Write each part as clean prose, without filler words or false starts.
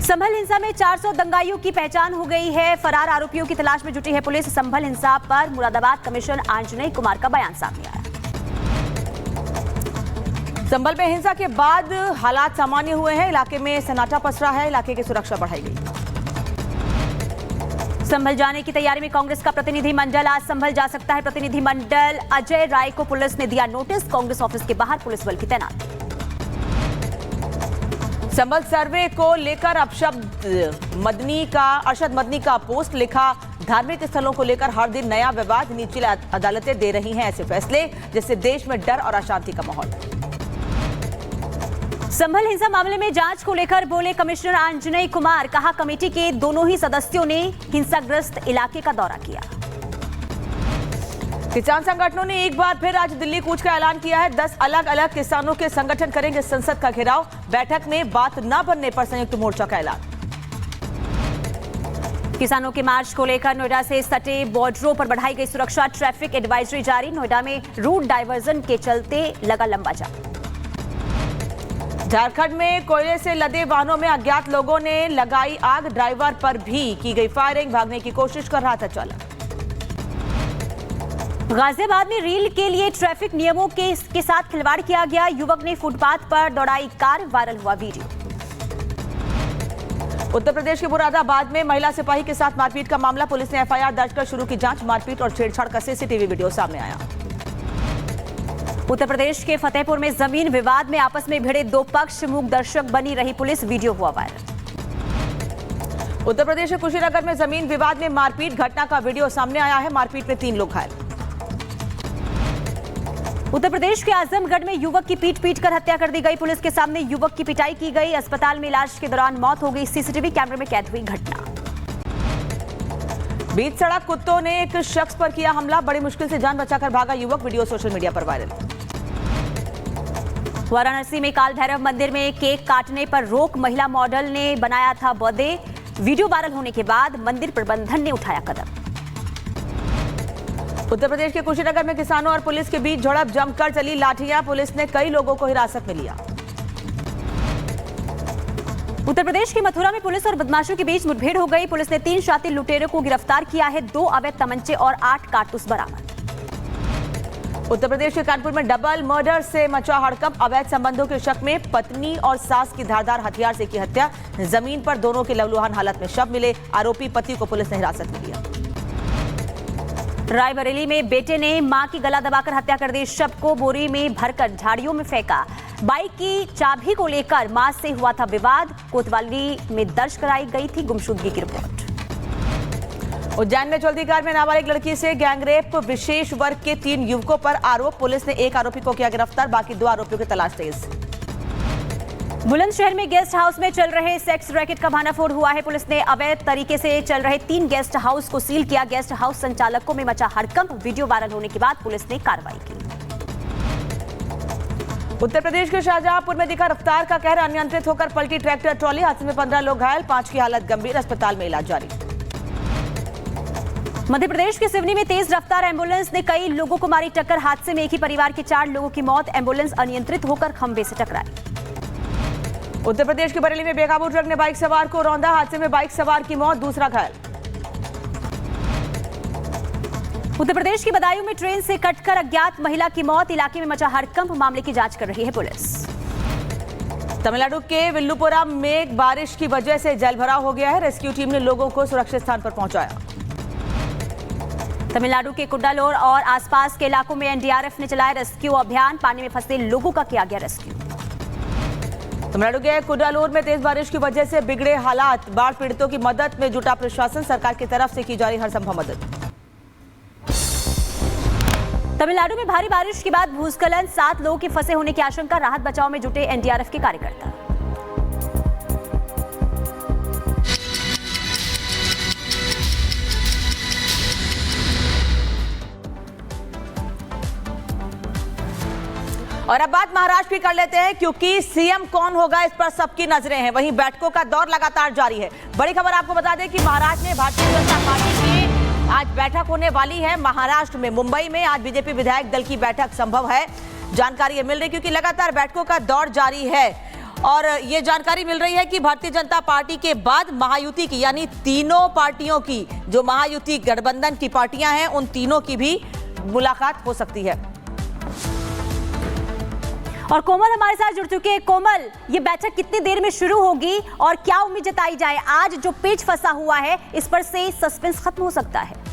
संभल हिंसा में 400 दंगाइयों की पहचान हो गई है। फरार आरोपियों की तलाश में जुटी है पुलिस। संभल हिंसा पर मुरादाबाद कमिश्नर आंजनेय कुमार का बयान सामने आया। संभल में हिंसा के बाद हालात सामान्य हुए हैं। इलाके में सन्नाटा पसरा है। इलाके की सुरक्षा बढ़ाई गई। संभल जाने की तैयारी में कांग्रेस का प्रतिनिधि मंडल। आज संभल जा सकता है प्रतिनिधि मंडल। अजय राय को पुलिस ने दिया नोटिस। कांग्रेस ऑफिस के बाहर पुलिस बल की तैनाती। संभल सर्वे को लेकर अरशद मदनी का पोस्ट लिखा। धार्मिक स्थलों को लेकर हर दिन नया विवाद। निचली अदालतें दे रही हैं ऐसे फैसले जिससे देश में डर और अशांति का माहौल। संभल हिंसा मामले में जांच को लेकर बोले कमिश्नर आंजनेय कुमार। कहा कमेटी के दोनों ही सदस्यों ने हिंसाग्रस्त इलाके का दौरा किया। किसान संगठनों ने एक बार फिर आज दिल्ली कूच का ऐलान किया है। 10 अलग अलग किसानों के संगठन करेंगे संसद का घेराव। बैठक में बात न बनने पर संयुक्त मोर्चा का ऐलान। किसानों के मार्च को लेकर नोएडा से सटे बॉर्डरों पर बढ़ाई गई सुरक्षा। ट्रैफिक एडवाइजरी जारी। नोएडा में रूट डायवर्जन के चलते लगा लंबा जाम। झारखंड में कोयले से लदे वाहनों में अज्ञात लोगों ने लगाई आग। ड्राइवर पर भी की गई फायरिंग। भागने की कोशिश कर रहा था चालक। गाजियाबाद में रील के लिए ट्रैफिक नियमों के साथ खिलवाड़ किया गया। युवक ने फुटपाथ पर दौड़ाई कार। वायरल हुआ वीडियो। उत्तर प्रदेश के मुरादाबाद में महिला सिपाही के साथ मारपीट का मामला। पुलिस ने एफआईआर दर्ज कर शुरू की जांच। मारपीट और छेड़छाड़ का सीसीटीवी वीडियो सामने आया। उत्तर प्रदेश के फतेहपुर में जमीन विवाद में आपस में भिड़े दो पक्ष। मूक दर्शक बनी रही पुलिस। वीडियो हुआ वायरल। उत्तर प्रदेश के कुशीनगर में जमीन विवाद में मारपीट। घटना का वीडियो सामने आया है। मारपीट में 3 लोग घायल। उत्तर प्रदेश के आजमगढ़ में युवक की पीट कर हत्या कर दी गई। पुलिस के सामने युवक की पिटाई की गई। अस्पताल में इलाज के दौरान मौत हो गई। सीसीटीवी कैमरे में कैद हुई घटना। बीच सड़क कुत्तों ने एक शख्स पर किया हमला। बड़ी मुश्किल से जान बचाकर भागा युवक। वीडियो सोशल मीडिया पर वायरल। वाराणसी में काल भैरव मंदिर में केक काटने पर रोक। महिला मॉडल ने बनाया था बर्थडे। वीडियो वायरल होने के बाद मंदिर प्रबंधन ने उठाया कदम। उत्तर प्रदेश के कुशीनगर में किसानों और पुलिस के बीच झड़प। जमकर चली लाठियां। पुलिस ने कई लोगों को हिरासत में लिया। उत्तर प्रदेश के मथुरा में पुलिस और बदमाशों के बीच मुठभेड़ हो गई। पुलिस ने 3 शातिर लुटेरों को गिरफ्तार किया है। 2 अवैध तमंचे और 8 कारतूस बरामद। उत्तर प्रदेश के कानपुर में डबल मर्डर से मचा हड़कंप। अवैध संबंधों के शक में पत्नी और सास की धारदार हथियार से की हत्या। जमीन पर दोनों के लहूलुहान हालत में शव मिले। आरोपी पति को पुलिस ने हिरासत में लिया। रायबरेली में बेटे ने मां की गला दबाकर हत्या कर दी। शव को बोरी में भरकर झाड़ियों में फेंका। बाइक की चाबी को लेकर मां से हुआ था विवाद। कोतवाली में दर्ज कराई गई थी गुमशुदगी की रिपोर्ट। उज्जैन में चलती कार में नाबालिग लड़की से गैंगरेप। विशेष वर्ग के 3 युवकों पर आरोप। पुलिस ने 1 आरोपी को किया गिरफ्तार। बाकी 2 आरोपियों की तलाश तेज। बुलंदशहर में गेस्ट हाउस में चल रहे सेक्स रैकेट का भांडाफोड़ हुआ है। पुलिस ने अवैध तरीके से चल रहे 3 गेस्ट हाउस को सील किया। गेस्ट हाउस संचालकों में मचा हड़कंप। वीडियो वायरल होने के बाद पुलिस ने कार्रवाई की। उत्तर प्रदेश के शाहजहांपुर में दिखा रफ्तार का कहर। अनियंत्रित होकर पलटी ट्रैक्टर ट्रॉली। हादसे में 15 लोग घायल। 5 की हालत गंभीर। अस्पताल में इलाज जारी। मध्य प्रदेश के सिवनी में तेज रफ्तार एम्बुलेंस ने कई लोगों को मारी टक्कर। हादसे में एक ही परिवार के 4 लोगों की मौत। एम्बुलेंस अनियंत्रित होकर खंभे से टकराई। उत्तर प्रदेश के बरेली में बेकाबू ट्रक ने बाइक सवार को रौंदा। हादसे में बाइक सवार की मौत। दूसरा घायल। उत्तर प्रदेश के बदायूं में ट्रेन से कटकर अज्ञात महिला की मौत। इलाके में मचा हड़कंप। मामले की जांच कर रही है पुलिस। तमिलनाडु के विल्लुपुरम में बारिश की वजह से जलभराव हो गया है। रेस्क्यू टीम ने लोगों को सुरक्षित स्थान पर पहुंचाया। तमिलनाडु के कुड्डालोर और आसपास के इलाकों में एनडीआरएफ ने चलाया रेस्क्यू अभियान। पानी में फंसे लोगों का किया गया रेस्क्यू। तमिलनाडु के कुड्डालोर में तेज बारिश की वजह से बिगड़े हालात। बाढ़ पीड़ितों की मदद में जुटा प्रशासन। सरकार की तरफ से की जा रही हर संभव मदद। तमिलनाडु में भारी बारिश के बाद भूस्खलन। 7 लोगों के फंसे होने की आशंका। राहत बचाव में जुटे एनडीआरएफ के कार्यकर्ता। और अब बात महाराष्ट्र की कर लेते हैं क्योंकि सीएम कौन होगा इस पर सबकी नजरें हैं। वहीं बैठकों का दौर लगातार जारी है। बड़ी खबर आपको बता दें कि महाराष्ट्र में भारतीय जनता पार्टी की आज बैठक होने वाली है। महाराष्ट्र में मुंबई में आज बीजेपी विधायक दल की बैठक संभव है। जानकारी मिल रही क्योंकि लगातार बैठकों का दौर जारी है और ये जानकारी मिल रही है कि भारतीय जनता पार्टी के बाद महायुति की, यानी तीनों पार्टियों की, जो महायुति गठबंधन की पार्टियां हैं, उन तीनों की भी मुलाकात हो सकती है। और कोमल हमारे साथ जुड़ चुके हैं। कोमल, ये बैठक कितनी देर में शुरू होगी और क्या उम्मीद जताई जाए? आज जो पेच फंसा हुआ है, इस पर से सस्पेंस खत्म हो सकता है?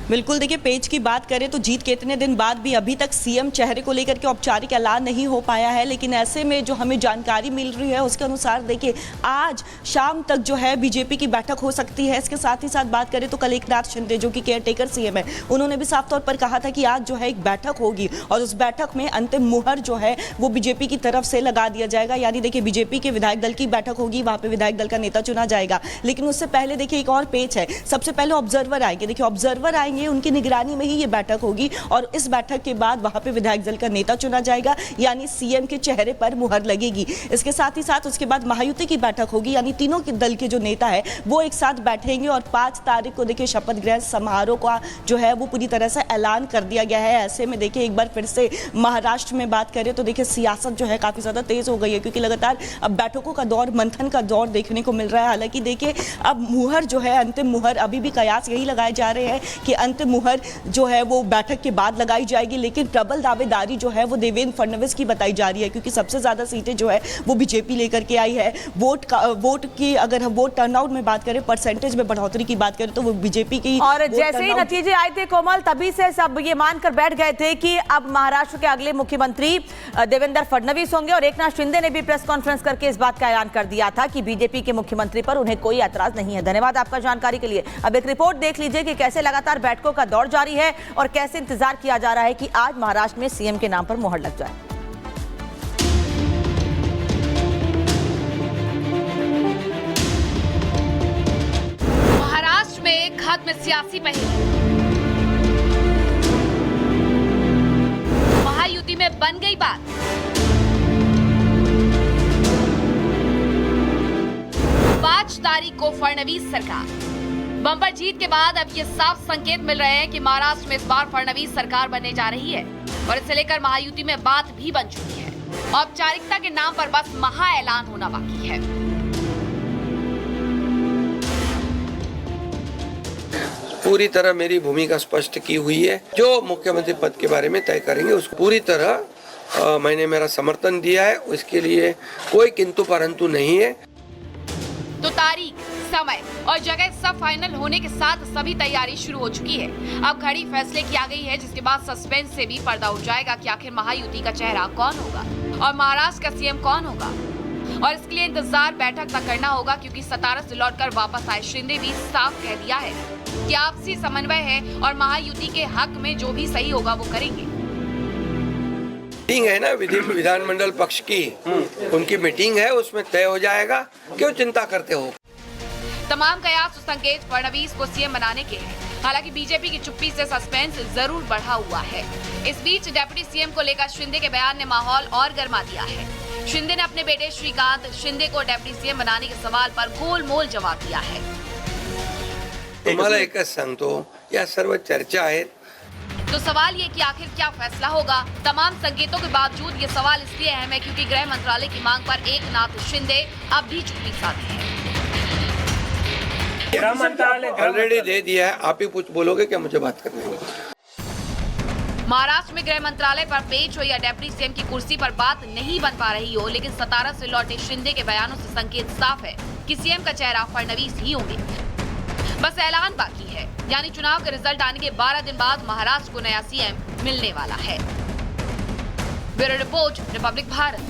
बिल्कुल, देखिए पेज की बात करें तो जीत के इतने दिन बाद भी अभी तक सीएम चेहरे को लेकर के औपचारिक ऐलान नहीं हो पाया है। लेकिन ऐसे में जो हमें जानकारी मिल रही है उसके अनुसार देखिए आज शाम तक जो है बीजेपी की बैठक हो सकती है। इसके साथ ही साथ बात करें तो कल एकनाथ शिंदे जो कि केयरटेकर सीएम है, उन्होंने भी साफ तौर पर कहा था कि आज जो है एक बैठक होगी और उस बैठक में अंतिम मुहर जो है वो बीजेपी की तरफ से लगा दिया जाएगा। यानी देखिए बीजेपी के विधायक दल की बैठक होगी, वहां पर विधायक दल का नेता चुना जाएगा। लेकिन उससे पहले देखिए एक और पेच है। सबसे पहले ऑब्जर्वर आएंगे। देखिए ऑब्जर्वर आएंगे, उनकी निगरानी में ही ये बैठक होगी और इस बैठक के बाद वहां पे विधायक दल का नेता चुना जाएगा, यानी सीएम के चेहरे पर मुहर लगेगी। इसके साथ ही साथ उसके बाद महायुति की बैठक होगी, यानी तीनों के दल के जो नेता है वो एक साथ बैठेंगे और 5 तारीख को देखिए शपथ ग्रहण समारोह का जो है वो पूरी तरह से ऐलान कर दिया गया है। ऐसे में देखिए एक बार फिर से महाराष्ट्र में बात करें तो देखिए सियासत जो है काफी ज्यादा तेज हो गई है, क्योंकि लगातार अब बैठकों का दौर, मंथन का दौर देखने को मिल रहा है। हालांकि देखिए अब मुहर जो है, अंतिम मुहर, अभी भी कयास यही लगाए जा रहे हैं कि अंतिम मुहर जो है वो बैठक के बाद लगाई जाएगी। लेकिन प्रबल दावेदारी जो है वो देवेंद्र फडणवीस की बताई जा रही है, क्योंकि सबसे ज्यादा सीटें जो है वो बीजेपी लेकर के आई है। वोट की अगर हम वोट टर्नआउट में बात करें, परसेंटेज में बढ़ोतरी की बात करें तो वो बीजेपी की। और जैसे ही नतीजे आए थे कोमल, तभी से सब ये मानकर बैठ गए थे कि अब महाराष्ट्र के अगले मुख्यमंत्री देवेंद्र फडणवीस होंगे और एकनाथ शिंदे ने भी प्रेस कॉन्फ्रेंस करके इस बात का ऐलान कर दिया था कि बीजेपी के मुख्यमंत्री पर उन्हें कोई ऐतराज नहीं है। धन्यवाद आपका जानकारी के लिए। अब एक रिपोर्ट देख लीजिए कि कैसे लगातार बैठकों का दौर जारी है और कैसे इंतजार किया जा रहा है कि आज महाराष्ट्र में सीएम के नाम पर मुहर लग जाए। महाराष्ट्र में खत्म सियासी पहल, महायुति में बन गई बात। 5 तारीख को फडणवीस सरकार। बम्पर जीत के बाद अब ये साफ संकेत मिल रहे हैं कि महाराष्ट्र में इस बार फडणवीस सरकार बनने जा रही है और इसे लेकर महायुति में बात भी बन चुकी है। औपचारिकता के नाम पर बस महा ऐलान होना बाकी है। पूरी तरह मेरी भूमिका स्पष्ट की हुई है। जो मुख्यमंत्री पद के बारे में तय करेंगे उसको पूरी तरह मैंने मेरा समर्थन दिया है। उसके लिए कोई किंतु परंतु नहीं है। तो तारीख, समय और जगह सब फाइनल होने के साथ सभी तैयारी शुरू हो चुकी है। अब घड़ी फैसले की आ गई है, जिसके बाद सस्पेंस से भी पर्दा उठ जाएगा कि आखिर महायुति का चेहरा कौन होगा और महाराष्ट्र का सीएम कौन होगा। और इसके लिए इंतजार बैठक तक करना होगा, क्योंकि सतारा से लौटकर वापस आए शिंदे भी साफ कह दिया है कि आपसी समन्वय है और महायुति के हक में जो भी सही होगा वो करेंगे। मीटिंग है ना विधानमंडल पक्ष की, उनकी मीटिंग है, उसमें तय हो जाएगा। क्यों चिंता करते हो? तमाम कयास और संकेत फडणवीस को सीएम बनाने के हैं। हालांकि बीजेपी की चुप्पी से सस्पेंस जरूर बढ़ा हुआ है। इस बीच डिप्टी सीएम को लेकर शिंदे के बयान ने माहौल और गर्मा दिया है। शिंदे ने अपने बेटे श्रीकांत शिंदे को डिप्टी सीएम बनाने के सवाल पर गोलमोल जवाब दिया है। तुम्हाला एकच सांगतो, या सर्व चर्चा आहेत। तो सवाल ये कि आखिर क्या फैसला होगा। तमाम संकेतों के बावजूद ये सवाल इसलिए अहम है क्योंकि गृह मंत्रालय की मांग पर एकनाथ शिंदे अब भी चुप्पी साधे हैं। गृह मंत्रालय ऑलरेडी दे दिया है। आप ही कुछ बोलोगे क्या? मुझे बात करने दो। महाराष्ट्र में गृह मंत्रालय पर पेच हो या डिप्टी सीएम की कुर्सी पर बात नहीं बन पा रही हो, लेकिन सतारा से लौटे शिंदे के बयानों से संकेत साफ है कि सीएम का चेहरा फडणवीस ही होंगे। बस ऐलान बाकी है, यानी चुनाव के रिजल्ट आने के 12 दिन बाद महाराष्ट्र को नया सीएम मिलने वाला है। Bureau report, Republic Bharat.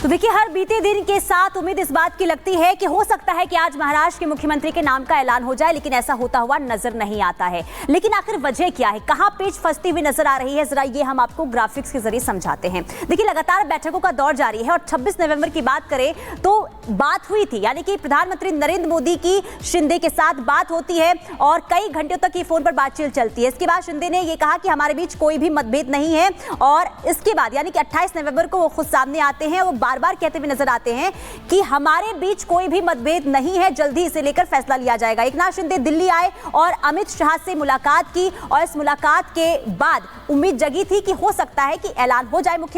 तो देखिए, हर बीते दिन के साथ उम्मीद इस बात की लगती है कि हो सकता है कि आज महाराष्ट्र के मुख्यमंत्री के नाम का ऐलान हो जाए, लेकिन ऐसा होता हुआ नजर नहीं आता है। लेकिन आखिर वजह क्या है, कहां पेच फंसती हुई नजर आ रही है, जरा ये हम आपको ग्राफिक्स के जरिए समझाते हैं। देखिए, लगातार बैठकों का दौर जारी है और 26 नवंबर की बात करें तो बात हुई थी, यानी कि प्रधानमंत्री नरेंद्र मोदी की शिंदे के साथ बात होती है और कई घंटों तक ये फोन पर बातचीत चलती है। इसके बाद शिंदे ने यह कहा कि हमारे बीच कोई भी मतभेद नहीं है और इसके बाद यानी कि 28 नवंबर को वो खुद सामने आते हैं, वो बार बार बार कहते हुए नजर आते हैं कि हमारे बीच कोई भी मतभेद नहीं है, जल्दी इसे लेकर फैसला लिया जाएगा। एकनाथ शिंदे दिल्ली आए और अमित शाह से मुलाकात की और इस मुलाकात के बाद उम्मीद जगी थी कि हो सकता है कि ऐलान हो जाए मुख्यमंत्री